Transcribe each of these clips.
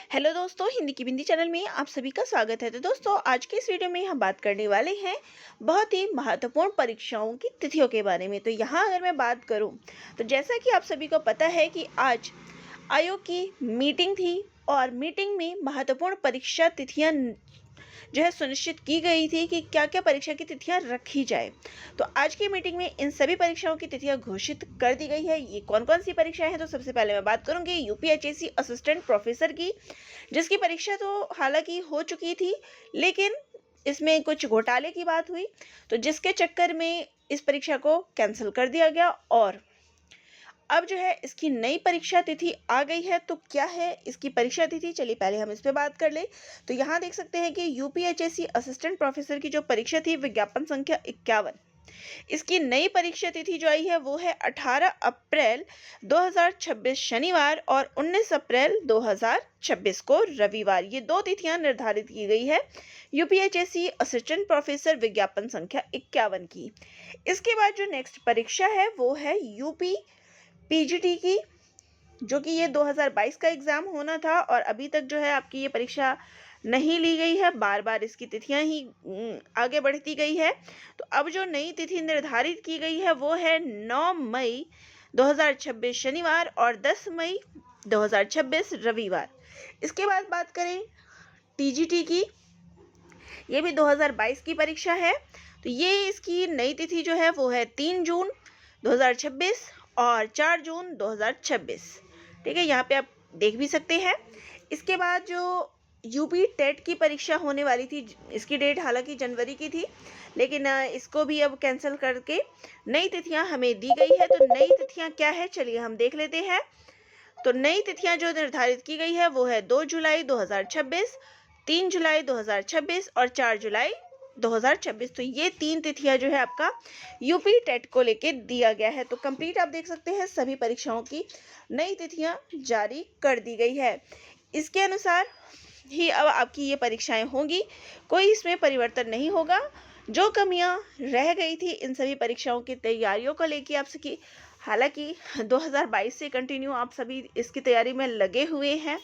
Hello दोस्तों, हिंदी की बिंदी channel में आप सभी का स्वागत है। तो दोस्तों, आज के इस वीडियो में हम बात करने वाले हैं बहुत ही महत्वपूर्ण परीक्षाओं की तिथियों के बारे में। तो यहाँ अगर मैं बात करूँ तो जैसा कि आप सभी को पता है कि आज आयोग की मीटिंग थी और मीटिंग में महत्वपूर्ण परीक्षा तिथियाँ जो है सुनिश्चित की गई थी कि क्या क्या परीक्षा की तिथियां रखी जाए। तो आज की मीटिंग में इन सभी परीक्षाओं की तिथियां घोषित कर दी गई है। ये कौन कौन सी परीक्षाएं हैं, तो सबसे पहले मैं बात करूंगी यूपीएचएससी असिस्टेंट प्रोफेसर की, जिसकी परीक्षा तो हालांकि हो चुकी थी, लेकिन इसमें कुछ घोटाले की बात हुई, तो जिसके चक्कर में इस परीक्षा को कैंसिल कर दिया गया और अब जो है इसकी नई परीक्षा तिथि आ गई है। तो क्या है इसकी परीक्षा तिथि, चलिए पहले हम इस पे बात कर ले। तो यहाँ देख सकते हैं कि यूपीएचएससी असिस्टेंट प्रोफेसर की जो परीक्षा थी विज्ञापन संख्या 51, इसकी नई परीक्षा तिथि जो आई है वो है 18 अप्रैल 2026 शनिवार और 19 अप्रैल 2026 को रविवार। ये दो तिथियां निर्धारित की गई है यूपीएचएससी असिस्टेंट प्रोफेसर विज्ञापन संख्या 51 की। इसके बाद जो नेक्स्ट परीक्षा है वो है यूपी पीजीटी की, जो कि ये 2022 का एग्ज़ाम होना था और अभी तक जो है आपकी ये परीक्षा नहीं ली गई है। बार बार इसकी तिथियां ही आगे बढ़ती गई है। तो अब जो नई तिथि निर्धारित की गई है वो है 9 मई 2026 शनिवार और 10 मई 2026 रविवार। इसके बाद बात करें टीजीटी की, ये भी 2022 की परीक्षा है। तो ये इसकी नई तिथि जो है वो है 3 जून 2026 और 4 जून 2026। ठीक है, यहाँ पे आप देख भी सकते हैं। इसके बाद जो यूपी टेट की परीक्षा होने वाली थी, इसकी डेट हालांकि जनवरी की थी, लेकिन इसको भी अब कैंसिल करके नई तिथियां हमें दी गई है। तो नई तिथियां क्या है, चलिए हम देख लेते हैं। तो नई तिथियां जो निर्धारित की गई है वो है 2 जुलाई 2026, 3 जुलाई 2026 और 4 जुलाई 2026। तो ये 3 तिथियां जो है आपका यूपी टेट को लेके दिया गया है। तो कंप्लीट आप देख सकते हैं सभी परीक्षाओं की नई तिथियां जारी कर दी गई है। इसके अनुसार ही अब आपकी ये परीक्षाएं होंगी, कोई इसमें परिवर्तन नहीं होगा। जो कमियां रह गई थी इन सभी परीक्षाओं की तैयारियों को लेके आपसे की, हालांकि 2022 से कंटिन्यू आप सभी इसकी तैयारी में लगे हुए हैं,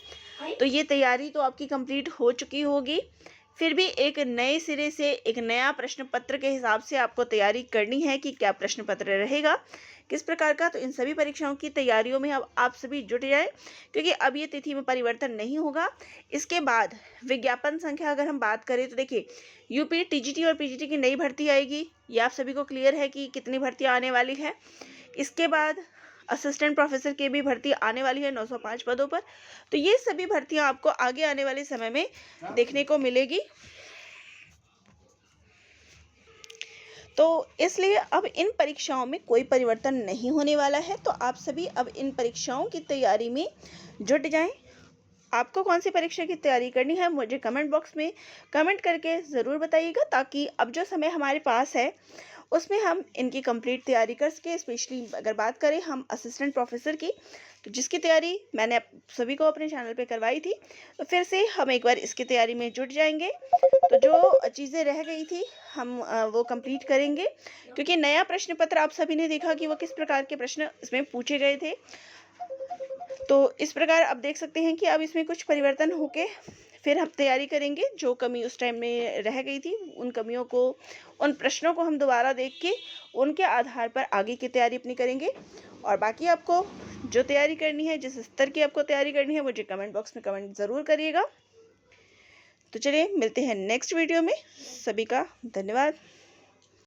तो ये तैयारी तो आपकी कंप्लीट हो चुकी होगी। फिर भी एक नए सिरे से एक नया प्रश्न पत्र के हिसाब से आपको तैयारी करनी है कि क्या प्रश्न पत्र रहेगा, किस प्रकार का। तो इन सभी परीक्षाओं की तैयारियों में अब आप सभी जुट जाए, क्योंकि अब ये तिथि में परिवर्तन नहीं होगा। इसके बाद विज्ञापन संख्या अगर हम बात करें तो देखिए, यूपी टीजीटी और पीजीटी की नई भर्ती आएगी, ये आप सभी को क्लियर है कि कितनी भर्तियाँ आने वाली है। इसके बाद असिस्टेंट प्रोफेसर की भी भर्ती आने वाली है 905 पदों पर। तो ये सभी भर्तियां आपको आगे आने वाले समय में देखने को मिलेगी। तो इसलिए अब इन परीक्षाओं में कोई परिवर्तन नहीं होने वाला है। तो आप सभी अब इन परीक्षाओं की तैयारी में जुट जाएं। आपको कौन सी परीक्षा की तैयारी करनी है मुझे कमेंट बॉक्स में कमेंट करके ज़रूर बताइएगा, ताकि अब जो समय हमारे पास है उसमें हम इनकी कंप्लीट तैयारी कर सके। स्पेशली अगर बात करें हम असिस्टेंट प्रोफेसर की, तो जिसकी तैयारी मैंने आप सभी को अपने चैनल पे करवाई थी, तो फिर से हम एक बार इसकी तैयारी में जुट जाएंगे। तो जो चीज़ें रह गई थी हम वो कंप्लीट करेंगे, क्योंकि नया प्रश्न पत्र आप सभी ने देखा कि वो किस प्रकार के प्रश्न इसमें पूछे गए थे। तो इस प्रकार आप देख सकते हैं कि अब इसमें कुछ परिवर्तन होके फिर हम तैयारी करेंगे। जो कमी उस टाइम में रह गई थी उन कमियों को, उन प्रश्नों को हम दोबारा देख के उनके आधार पर आगे की तैयारी अपनी करेंगे। और बाकी आपको जो तैयारी करनी है, जिस स्तर की आपको तैयारी करनी है, मुझे कमेंट बॉक्स में कमेंट ज़रूर करिएगा। तो चलिए मिलते हैं नेक्स्ट वीडियो में। सभी का धन्यवाद।